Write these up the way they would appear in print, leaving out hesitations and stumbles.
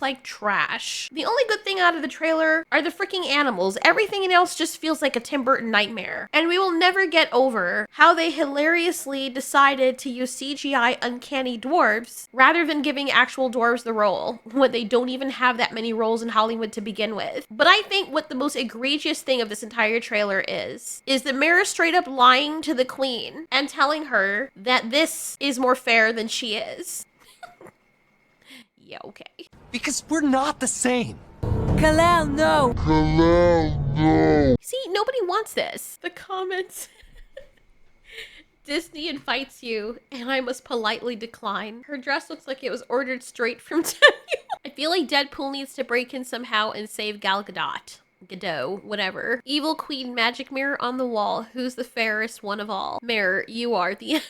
looks like trash. The only good thing out of the trailer are the freaking animals. Everything else just feels like a Tim Burton nightmare. And we will never get over how they hilariously decided to use CGI uncanny dwarves rather than giving actual dwarves the role when they don't even have that many roles in Hollywood to begin with. But I think what the most egregious thing of this entire trailer is the Mira straight up lying to the queen and telling her that this is more fair than she is. Yeah, okay. Because we're not the same. Kal-El, no! See, nobody wants this. The comments. Disney invites you, and I must politely decline. Her dress looks like it was ordered straight from Temu. I feel like Deadpool needs to break in somehow and save Gal Gadot. Godot, whatever. Evil queen, magic mirror on the wall. Who's the fairest one of all? Mirror, you are the end.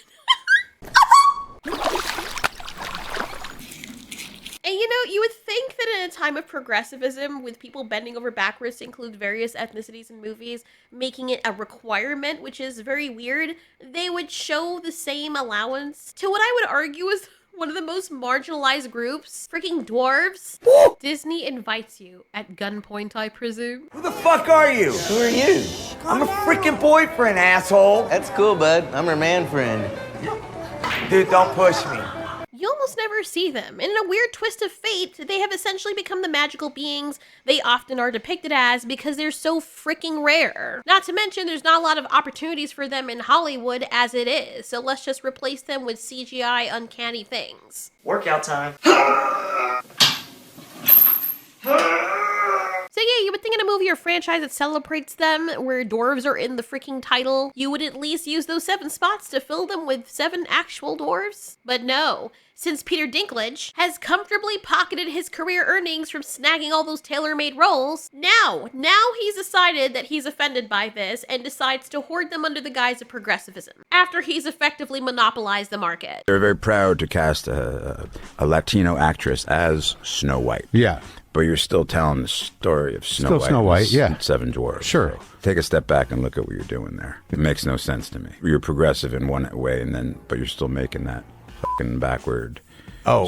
And you know, you would think that in a time of progressivism, with people bending over backwards to include various ethnicities in movies, making it a requirement, which is very weird, they would show the same allowance to what I would argue is one of the most marginalized groups, freaking dwarves. Disney invites you at gunpoint, I presume. Who the fuck are you? Who are you? I'm a freaking boyfriend, asshole. That's cool, bud. I'm her man friend. Dude, don't push me. You almost never see them. And in a weird twist of fate, they have essentially become the magical beings they often are depicted as because they're so freaking rare. Not to mention, there's not a lot of opportunities for them in Hollywood as it is, so let's just replace them with CGI uncanny things. Workout time. So yeah, you would think in a movie or franchise that celebrates them, where dwarves are in the freaking title, you would at least use those 7 spots to fill them with 7 actual dwarves. But no, since Peter Dinklage has comfortably pocketed his career earnings from snagging all those tailor-made roles, now he's decided that he's offended by this and decides to hoard them under the guise of progressivism, after he's effectively monopolized the market. They're very proud to cast a Latino actress as Snow White. Yeah. But you're still telling the story of Snow White. Snow White, yeah. 7 dwarves. Sure. So take a step back and look at what you're doing there. It makes no sense to me. You're progressive in one way, but you're still making that fucking backward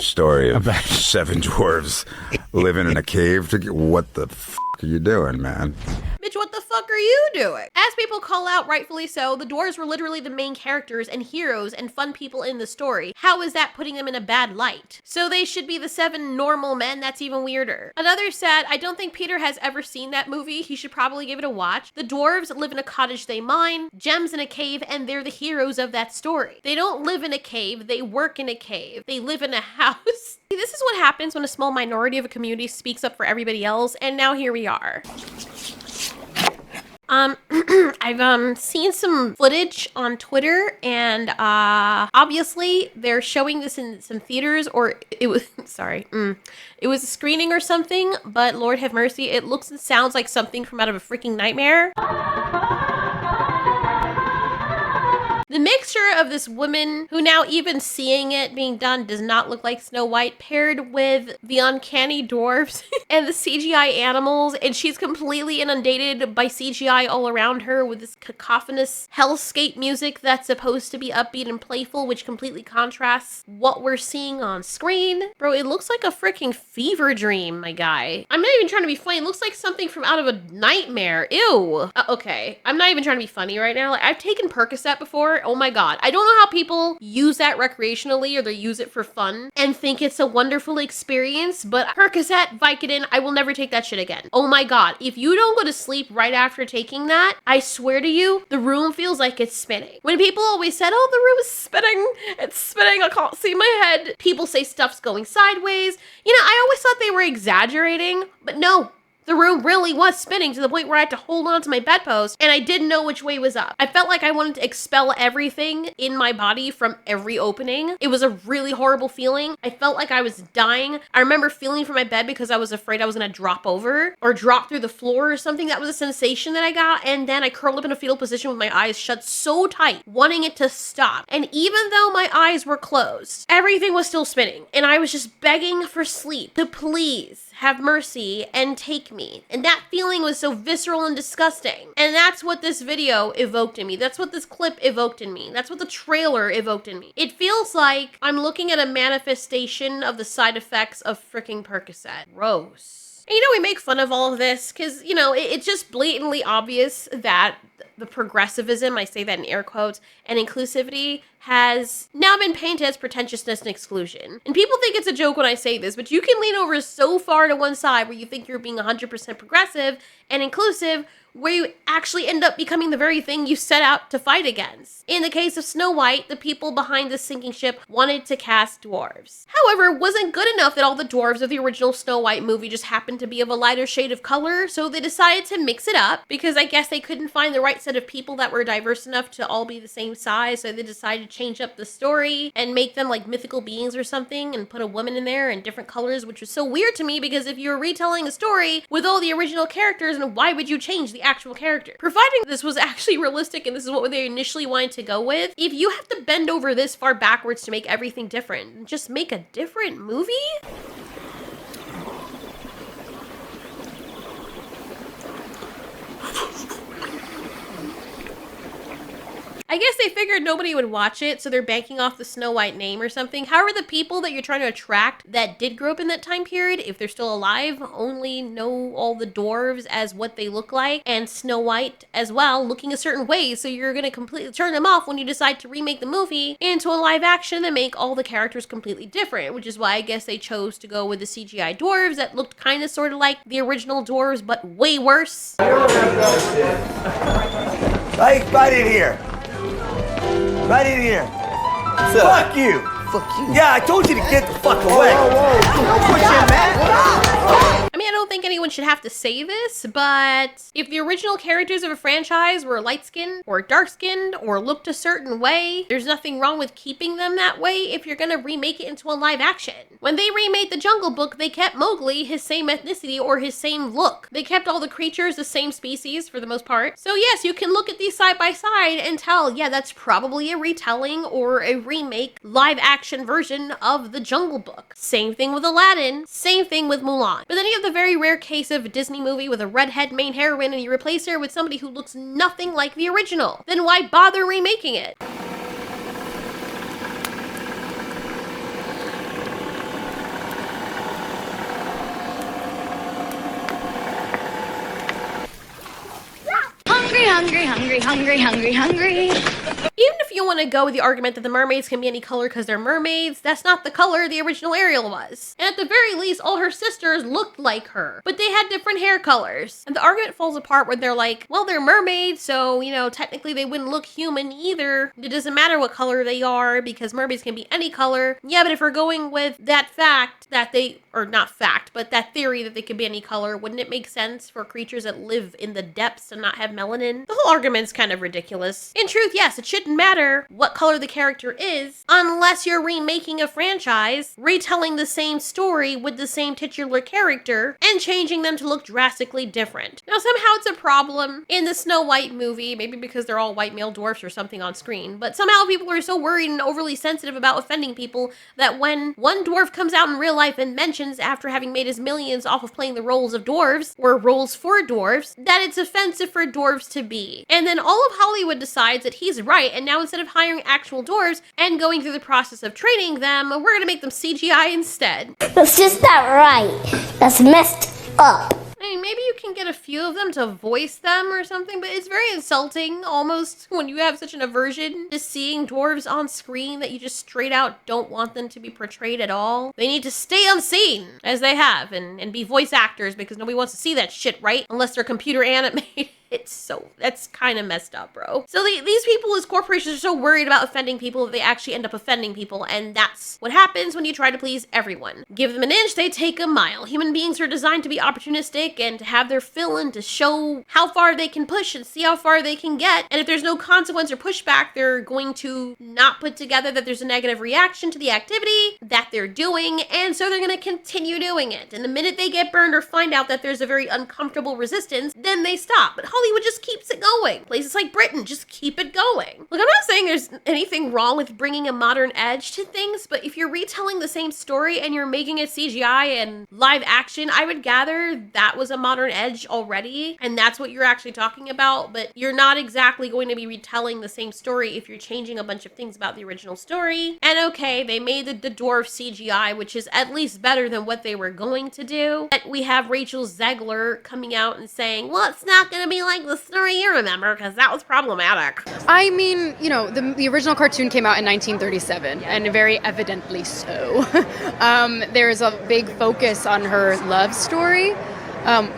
story of 7 dwarves living in a cave. What the fuck are you doing, man? Mitch, what the fuck are you doing? As people call out, rightfully so, the dwarves were literally the main characters and heroes and fun people in the story. How is that putting them in a bad light? So they should be the 7 normal men? That's even weirder. Another sad, I don't think Peter has ever seen that movie. He should probably give it a watch. The dwarves live in a cottage they mine, gems in a cave, and they're the heroes of that story. They don't live in a cave, they work in a cave. They live in a house. This is what happens when a small minority of a community speaks up for everybody else, and now here we are. I've seen some footage on Twitter, and obviously they're showing this in some theaters, or it was it was a screening or something, but Lord have mercy, it looks and sounds like something from out of a freaking nightmare. The mixture of this woman, who now even seeing it being done does not look like Snow White, paired with the uncanny dwarves and the CGI animals, and she's completely inundated by CGI all around her with this cacophonous hellscape music that's supposed to be upbeat and playful, which completely contrasts what we're seeing on screen. Bro, it looks like a freaking fever dream, my guy. I'm not even trying to be funny. It looks like something from out of a nightmare. Ew. Okay, I'm not even trying to be funny right now. Like, I've taken Percocet before. Oh my god. I don't know how people use that recreationally or they use it for fun and think it's a wonderful experience, but Percocet, Vicodin, I will never take that shit again. Oh my god. If you don't go to sleep right after taking that, I swear to you, the room feels like it's spinning. When people always said, oh, the room is spinning, it's spinning, I can't see my head. People say stuff's going sideways. You know, I always thought they were exaggerating, but no. The room really was spinning to the point where I had to hold on to my bedpost and I didn't know which way was up. I felt like I wanted to expel everything in my body from every opening. It was a really horrible feeling. I felt like I was dying. I remember feeling for my bed because I was afraid I was gonna drop over or drop through the floor or something. That was a sensation that I got, and then I curled up in a fetal position with my eyes shut so tight, wanting it to stop. And even though my eyes were closed, everything was still spinning, and I was just begging for sleep to please have mercy, and take me. And that feeling was so visceral and disgusting. And that's what this video evoked in me. That's what this clip evoked in me. That's what the trailer evoked in me. It feels like I'm looking at a manifestation of the side effects of freaking Percocet. Gross. And we make fun of all of this because, it's just blatantly obvious that the progressivism, I say that in air quotes, and inclusivity has now been painted as pretentiousness and exclusion. And people think it's a joke when I say this, but you can lean over so far to one side where you think you're being 100% progressive and inclusive, where you actually end up becoming the very thing you set out to fight against. In the case of Snow White, the people behind the sinking ship wanted to cast dwarves. However, it wasn't good enough that all the dwarves of the original Snow White movie just happened to be of a lighter shade of color, so they decided to mix it up, because I guess they couldn't find the right set of people that were diverse enough to all be the same size, so they decided to change up the story and make them like mythical beings or something and put a woman in there in different colors, which was so weird to me, because if you're retelling a story with all the original characters, then why would you change the actual character? Providing this was actually realistic and this is what they initially wanted to go with, if you have to bend over this far backwards to make everything different, just make a different movie? I guess they figured nobody would watch it, so they're banking off the Snow White name or something. However, the people that you're trying to attract that did grow up in that time period, if they're still alive, only know all the dwarves as what they look like, and Snow White as well, looking a certain way, so you're gonna completely turn them off when you decide to remake the movie into a live action and make all the characters completely different, which is why I guess they chose to go with the CGI dwarves that looked kind of sort of like the original dwarves, but way worse. Right in here. Right in here. Fuck you. Fuck you. Yeah, I told you to get the fuck away. Don't push in, man. I mean, I don't think anyone should have to say this, but if the original characters of a franchise were light-skinned or dark-skinned or looked a certain way, there's nothing wrong with keeping them that way if you're gonna remake it into a live action. When they remade The Jungle Book, they kept Mowgli his same ethnicity or his same look. They kept all the creatures the same species for the most part. So yes, you can look at these side by side and tell, yeah, that's probably a retelling or a remake live action version of The Jungle Book. Same thing with Aladdin, same thing with Mulan. But then you have the very rare case of a Disney movie with a redhead main heroine and you replace her with somebody who looks nothing like the original. Then why bother remaking it? Hungry. Even if you want to go with the argument that the mermaids can be any color because they're mermaids, that's not the color the original Ariel was. And at the very least, all her sisters looked like her, but they had different hair colors. And the argument falls apart when they're like, well, they're mermaids, so, technically they wouldn't look human either. It doesn't matter what color they are because mermaids can be any color. Yeah, but if we're going with that fact that that theory that they could be any color, wouldn't it make sense for creatures that live in the depths and not have melanin? The whole argument's kind of ridiculous. In truth, yes, it shouldn't matter what color the character is unless you're remaking a franchise, retelling the same story with the same titular character, and changing them to look drastically different. Now, somehow it's a problem in the Snow White movie, maybe because they're all white male dwarfs or something on screen, but somehow people are so worried and overly sensitive about offending people that when one dwarf comes out in real life and mentions, after having made his millions off of playing the roles of dwarves, or roles for dwarves, that it's offensive for dwarves to be. And then all of Hollywood decides that he's right, and now instead of hiring actual dwarves and going through the process of training them, we're gonna make them CGI instead. That's just not right. That's messed up. I mean, maybe you can get a few of them to voice them or something, but it's very insulting almost when you have such an aversion to seeing dwarves on screen that you just straight out don't want them to be portrayed at all. They need to stay unseen, as they have, and be voice actors because nobody wants to see that shit, right? Unless they're computer animated. That's kind of messed up, bro. So these people as corporations are so worried about offending people that they actually end up offending people, and that's what happens when you try to please everyone. Give them an inch, they take a mile. Human beings are designed to be opportunistic and to have their fill and to show how far they can push and see how far they can get. And if there's no consequence or pushback, they're going to not put together that there's a negative reaction to the activity that they're doing, and so they're going to continue doing it. And the minute they get burned or find out that there's a very uncomfortable resistance, then they stop. But Hollywood just keeps it going. Places like Britain just keep it going. Look, I'm not saying there's anything wrong with bringing a modern edge to things, but if you're retelling the same story and you're making it CGI and live action, I would gather that was a modern edge already, and that's what you're actually talking about, but you're not exactly going to be retelling the same story if you're changing a bunch of things about the original story. And okay, they made the dwarf CGI, which is at least better than what they were going to do. But we have Rachel Zegler coming out and saying, well, it's not going to be like the story you remember, because that was problematic. I mean, you know, the original cartoon came out in 1937, and very evidently so. There's a big focus on her love story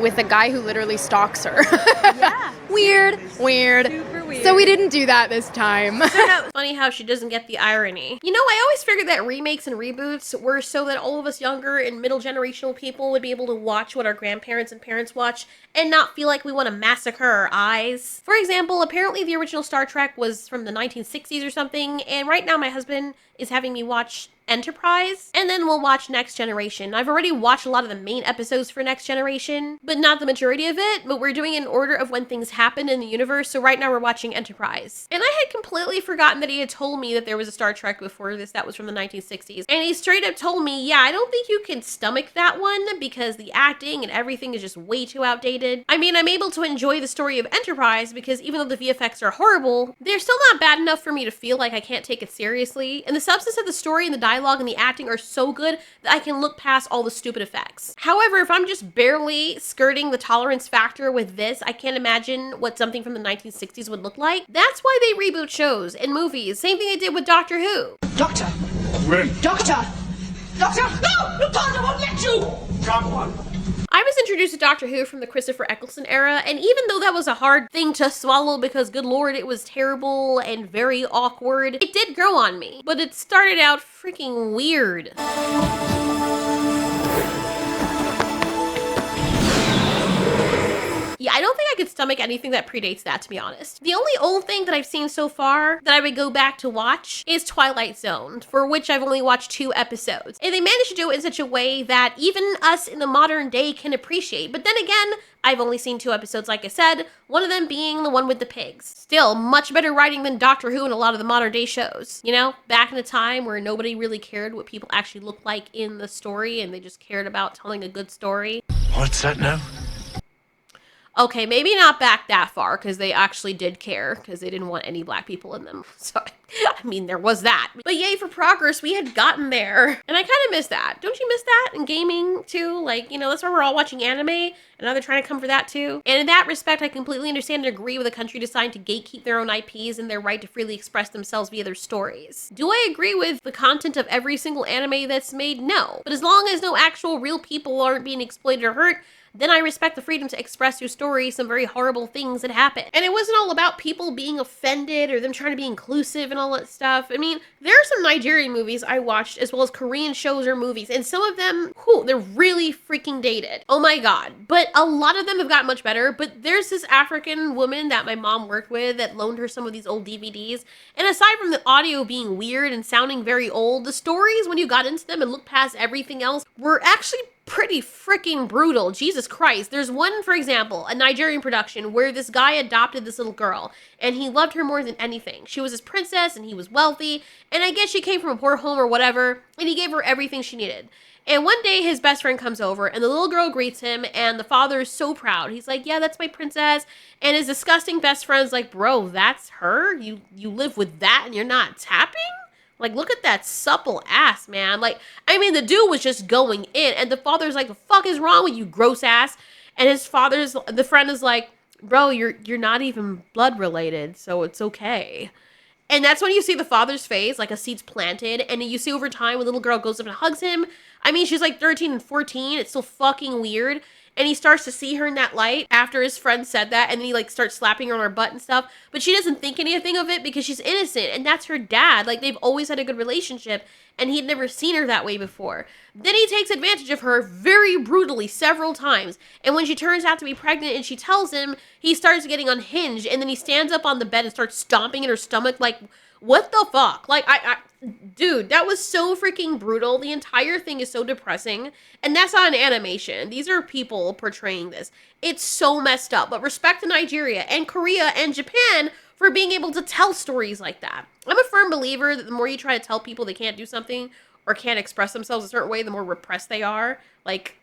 with a guy who literally stalks her. Yeah. Weird. Super weird. So we didn't do that this time. It's funny how she doesn't get the irony. You know, I always figured that remakes and reboots were so that all of us younger and middle generational people would be able to watch what our grandparents and parents watch and not feel like we want to massacre our eyes. For example, apparently the original Star Trek was from the 1960s or something, and right now my husband is having me watch Enterprise, and then we'll watch Next Generation. I've already watched a lot of the main episodes for Next Generation, but not the majority of it, but we're doing it in order of when things happen in the universe, so right now we're watching Enterprise. And I had completely forgotten that he had told me that there was a Star Trek before this that was from the 1960s, and he straight up told me, yeah, I don't think you can stomach that one because the acting and everything is just way too outdated. I mean, I'm able to enjoy the story of Enterprise because even though the VFX are horrible, they're still not bad enough for me to feel like I can't take it seriously, and the substance of the story and the dialogue and the acting are so good that I can look past all the stupid effects. However, if I'm just barely skirting the tolerance factor with this, I can't imagine what something from the 1960s would look like. That's why they reboot shows and movies. Same thing they did with Doctor Who. Doctor! Doctor! Doctor! No! The doctor won't let you! Come on. I was introduced to Doctor Who from the Christopher Eccleston era, and even though that was a hard thing to swallow because, good lord, it was terrible and very awkward, it did grow on me. But it started out freaking weird. Yeah, I don't think I could stomach anything that predates that, to be honest. The only old thing that I've seen so far that I would go back to watch is Twilight Zone, for which I've only watched 2 episodes. And they managed to do it in such a way that even us in the modern day can appreciate. But then again, I've only seen 2 episodes, like I said, one of them being the one with the pigs. Still, much better writing than Doctor Who and a lot of the modern day shows. You know, back in a time where nobody really cared what people actually looked like in the story and they just cared about telling a good story. What's that now? Okay, maybe not back that far, because they actually did care, because they didn't want any black people in them. So, I mean, there was that. But yay for progress, we had gotten there. And I kind of miss that. Don't you miss that in gaming, too? Like, you know, that's why we're all watching anime, and now they're trying to come for that, too. And in that respect, I completely understand and agree with a country deciding to gatekeep their own IPs and their right to freely express themselves via their stories. Do I agree with the content of every single anime that's made? No. But as long as no actual real people aren't being exploited or hurt, then I respect the freedom to express through story some very horrible things that happen. And it wasn't all about people being offended or them trying to be inclusive and all that stuff. I mean, there are some Nigerian movies I watched as well as Korean shows or movies, and some of them, they're really freaking dated. Oh my god. But a lot of them have gotten much better, but there's this African woman that my mom worked with that loaned her some of these old DVDs, and aside from the audio being weird and sounding very old, the stories, when you got into them and looked past everything else, were actually pretty freaking brutal. Jesus Christ. There's one, for example, a Nigerian production where this guy adopted this little girl and he loved her more than anything. She was his princess and he was wealthy, and I guess she came from a poor home or whatever, and he gave her everything she needed. And one day his best friend comes over and the little girl greets him and the father is so proud. He's like, yeah, that's my princess. And his disgusting best friend's like, bro, that's her? You live with that and you're not tapping? Like, look at that supple ass, man. Like, I mean, the dude was just going in, and the father's like, the fuck is wrong with you, gross ass? And the friend is like, bro, you're not even blood related, so it's okay. And that's when you see the father's face, like a seed's planted, and you see over time when the little girl goes up and hugs him. I mean, she's like 13 and 14. It's so fucking weird. And he starts to see her in that light after his friend said that, and then he like starts slapping her on her butt and stuff, but she doesn't think anything of it because she's innocent, and that's her dad. Like, they've always had a good relationship, and he'd never seen her that way before. Then he takes advantage of her very brutally several times, and when she turns out to be pregnant and she tells him, he starts getting unhinged, and then he stands up on the bed and starts stomping in her stomach like, what the fuck? Like, dude, that was so freaking brutal. The entire thing is so depressing. And that's not an animation. These are people portraying this. It's so messed up. But respect to Nigeria and Korea and Japan for being able to tell stories like that. I'm a firm believer that the more you try to tell people they can't do something or can't express themselves a certain way, the more repressed they are. Like,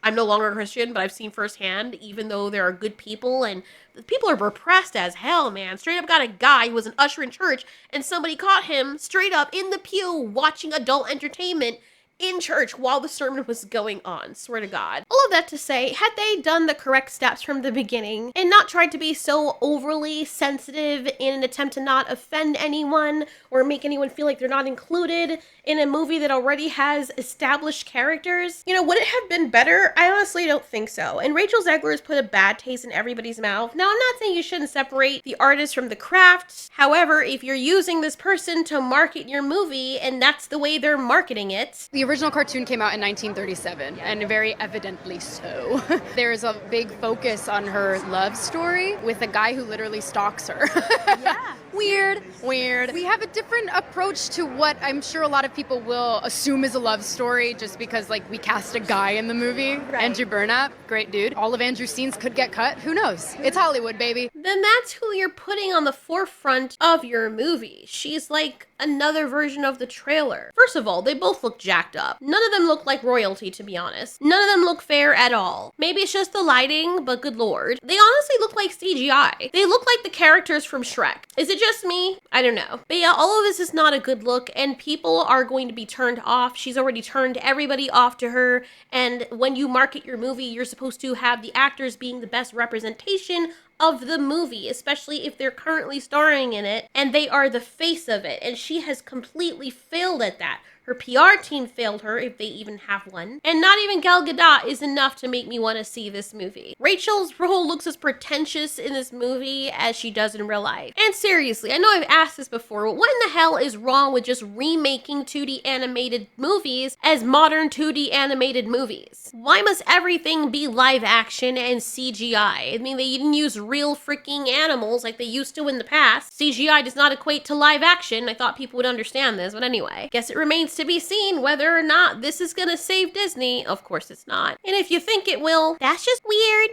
I'm no longer a Christian, but I've seen firsthand, even though there are good people, and the people are repressed as hell, man. Straight up got a guy who was an usher in church, and somebody caught him straight up in the pew watching adult entertainment in church while the sermon was going on. Swear to God. All of that to say, had they done the correct steps from the beginning and not tried to be so overly sensitive in an attempt to not offend anyone or make anyone feel like they're not included in a movie that already has established characters, you know, would it have been better? I honestly don't think so. And Rachel Zegler has put a bad taste in everybody's mouth. Now, I'm not saying you shouldn't separate the artist from the craft. However, if you're using this person to market your movie and that's the way they're marketing it, The original cartoon came out in 1937, and very evidently so. There's a big focus on her love story with a guy who literally stalks her. Yeah. Weird. We have a different approach to what I'm sure a lot of people will assume is a love story just because, like, we cast a guy in the movie. Right. Andrew Burnap, great dude. All of Andrew's scenes could get cut. Who knows? It's Hollywood, baby. Then that's who you're putting on the forefront of your movie. She's like another version of the trailer. First of all, they both look jacked up. None of them look like royalty, to be honest. None of them look fair at all. Maybe it's just the lighting, but good lord. They honestly look like CGI. They look like the characters from Shrek. Is it just me? I don't know. But yeah, all of this is not a good look, and people are going to be turned off. She's already turned everybody off to her, and when you market your movie, you're supposed to have the actors being the best representation of the movie, especially if they're currently starring in it and they are the face of it, and she has completely failed at that. Her PR team failed her, if they even have one. And not even Gal Gadot is enough to make me want to see this movie. Rachel's role looks as pretentious in this movie as she does in real life. And seriously, I know I've asked this before, but what in the hell is wrong with just remaking 2D animated movies as modern 2D animated movies? Why must everything be live action and CGI? I mean, they didn't use real freaking animals like they used to in the past. CGI does not equate to live action. I thought people would understand this, but anyway. Guess it remains to be seen whether or not this is gonna save Disney. Of course it's not. And if you think it will, that's just weird.